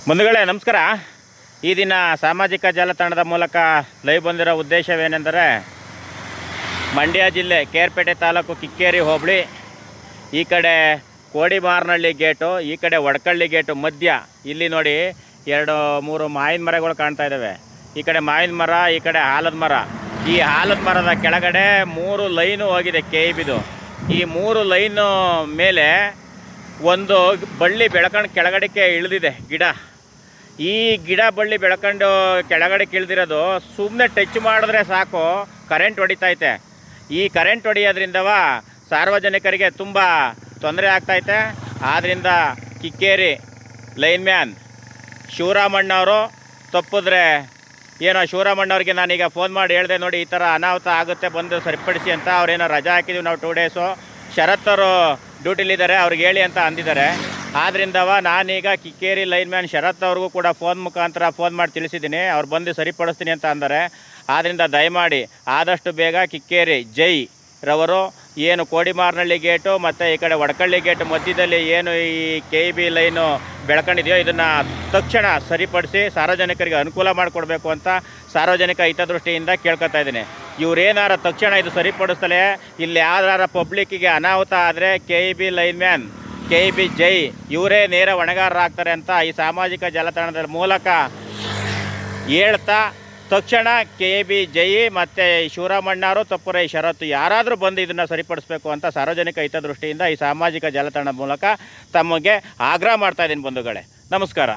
ಬಂಧುಗಳೇ ನಮಸ್ಕಾರ. ಈ ದಿನ ಸಾಮಾಜಿಕ ಜಾಲತಾಣದ ಮೂಲಕ ಲೈವ್ ಬಂದಿರೋ ಉದ್ದೇಶವೇನೆಂದರೆ ಮಂಡ್ಯ ಜಿಲ್ಲೆ ಕೇರ್ಪೇಟೆ ತಾಲೂಕು ಕಿಕ್ಕೇರಿ ಹೋಬಳಿ, ಈ ಕಡೆ ಕೋಡಿಮಾರನಹಳ್ಳಿ ಗೇಟು, ಈ ಕಡೆ ವಡ್ಕಳ್ಳಿ ಗೇಟು ಮಧ್ಯ ಇಲ್ಲಿ ನೋಡಿ 2-3 ಮಾವಿನ ಮರಗಳು ಕಾಣ್ತಾ ಇದ್ದಾವೆ. ಈ ಕಡೆ ಮಾವಿನ ಮರ, ಈ ಕಡೆ ಆಲದ ಮರ. ಈ ಆಲದ ಮರದ ಕೆಳಗಡೆ 3 ಲೈನು ಹೋಗಿದೆ KEBದು. ಈ 3 ಲೈನು ಮೇಲೆ ಒಂದು ಬಳ್ಳಿ ಬೆಳ್ಕೊಂಡು ಕೆಳಗಡೆಗೆ ಇಳಿದಿದೆ ಗಿಡ. ಈ ಗಿಡ ಬಳ್ಳಿ ಬೆಳ್ಕೊಂಡು ಕೆಳಗಡೆಗೆ ಇಳಿದಿರೋದು ಸುಮ್ಮನೆ ಟಚ್ ಮಾಡಿದ್ರೆ ಸಾಕು ಕರೆಂಟ್ ಹೊಡಿತೈತೆ. ಈ ಕರೆಂಟ್ ಹೊಡಿಯೋದ್ರಿಂದವ ಸಾರ್ವಜನಿಕರಿಗೆ ತುಂಬ ತೊಂದರೆ ಆಗ್ತೈತೆ. ಆದ್ದರಿಂದ ಕಿಕ್ಕೇರಿ ಲೈನ್ಮ್ಯಾನ್ ಶಿವರಾಮಣ್ಣವರು ತಪ್ಪಿದ್ರೆ ಏನೋ ಶಿವರಾಮಣ್ಣವ್ರಿಗೆ ನಾನೀಗ ಫೋನ್ ಮಾಡಿ ಹೇಳಿದೆ, ನೋಡಿ ಈ ಥರ ಅನಾಹುತ ಆಗುತ್ತೆ, ಬಂದು ಸರಿಪಡಿಸಿ ಅಂತ. ಅವ್ರೇನೋ ರಜಾ ಹಾಕಿದ್ದೀವಿ ನಾವು 2 ಡೇಸು, ಶರತ್ತವರು ಡ್ಯೂಟಿಲಿದ್ದಾರೆ, ಅವ್ರಿಗೆ ಹೇಳಿ ಅಂತ ಅಂದಿದ್ದಾರೆ. ಆದ್ದರಿಂದವ ನಾನೀಗ ಕಿಕ್ಕೇರಿ ಲೈನ್ಮ್ಯಾನ್ ಶರತ್ ಅವ್ರಿಗೂ ಕೂಡ ಮುಖಾಂತರ ಫೋನ್ ಮಾಡಿ ತಿಳಿಸಿದ್ದೀನಿ, ಅವ್ರು ಬಂದು ಸರಿಪಡಿಸ್ತೀನಿ ಅಂತ ಅಂತಾರೆ. ಆದ್ದರಿಂದ ದಯಮಾಡಿ ಆದಷ್ಟು ಬೇಗ ಕಿಕ್ಕೇರಿ ಜೈ ರವರು ಏನು ಕೋಡಿಮಾರನಹಳ್ಳಿ ಗೇಟು ಮತ್ತು ಈ ಕಡೆ ವಡ್ಕಳ್ಳಿ ಗೇಟು ಮಧ್ಯದಲ್ಲಿ ಏನು ಈ KEB ಲೈನು ಬೆಳ್ಕೊಂಡಿದೆಯೋ ಇದನ್ನು ತಕ್ಷಣ ಸರಿಪಡಿಸಿ ಸಾರ್ವಜನಿಕರಿಗೆ ಅನುಕೂಲ ಮಾಡಿಕೊಡ್ಬೇಕು ಅಂತ ಸಾರ್ವಜನಿಕ ಹಿತದೃಷ್ಟಿಯಿಂದ ಕೇಳ್ಕೊತಾ ಇದ್ದೀನಿ. ಇವರೇನಾರ ತಕ್ಷಣ ಇದು ಸರಿಪಡಿಸ್ತಲೇ ಇಲ್ಲಿ ಯಾವ್ದಾರ ಪಬ್ಲಿಕ್ಕಿಗೆ ಅನಾಹುತ ಆದರೆ KEB ಲೈನ್ಮ್ಯಾನ್ KEB ಜೈ ಇವರೇ ನೇರ ಹೊಣೆಗಾರರಾಗ್ತಾರೆ ಅಂತ ಈ ಸಾಮಾಜಿಕ ಜಾಲತಾಣದ ಮೂಲಕ ಹೇಳ್ತಾ, ತಕ್ಷಣ KEB ಜೈ ಮತ್ತು ಶಿವರಾಮಣ್ಣವರು ತಪ್ಪುರೈ ಶರತ್ತು ಯಾರಾದರೂ ಬಂದು ಇದನ್ನು ಸರಿಪಡಿಸಬೇಕು ಅಂತ ಸಾರ್ವಜನಿಕ ಹಿತದೃಷ್ಟಿಯಿಂದ ಈ ಸಾಮಾಜಿಕ ಜಾಲತಾಣದ ಮೂಲಕ ತಮಗೆ ಆಗ್ರಹ ಮಾಡ್ತಾಯಿದ್ದೀನಿ ಬಂಧುಗಳೇ. ನಮಸ್ಕಾರ.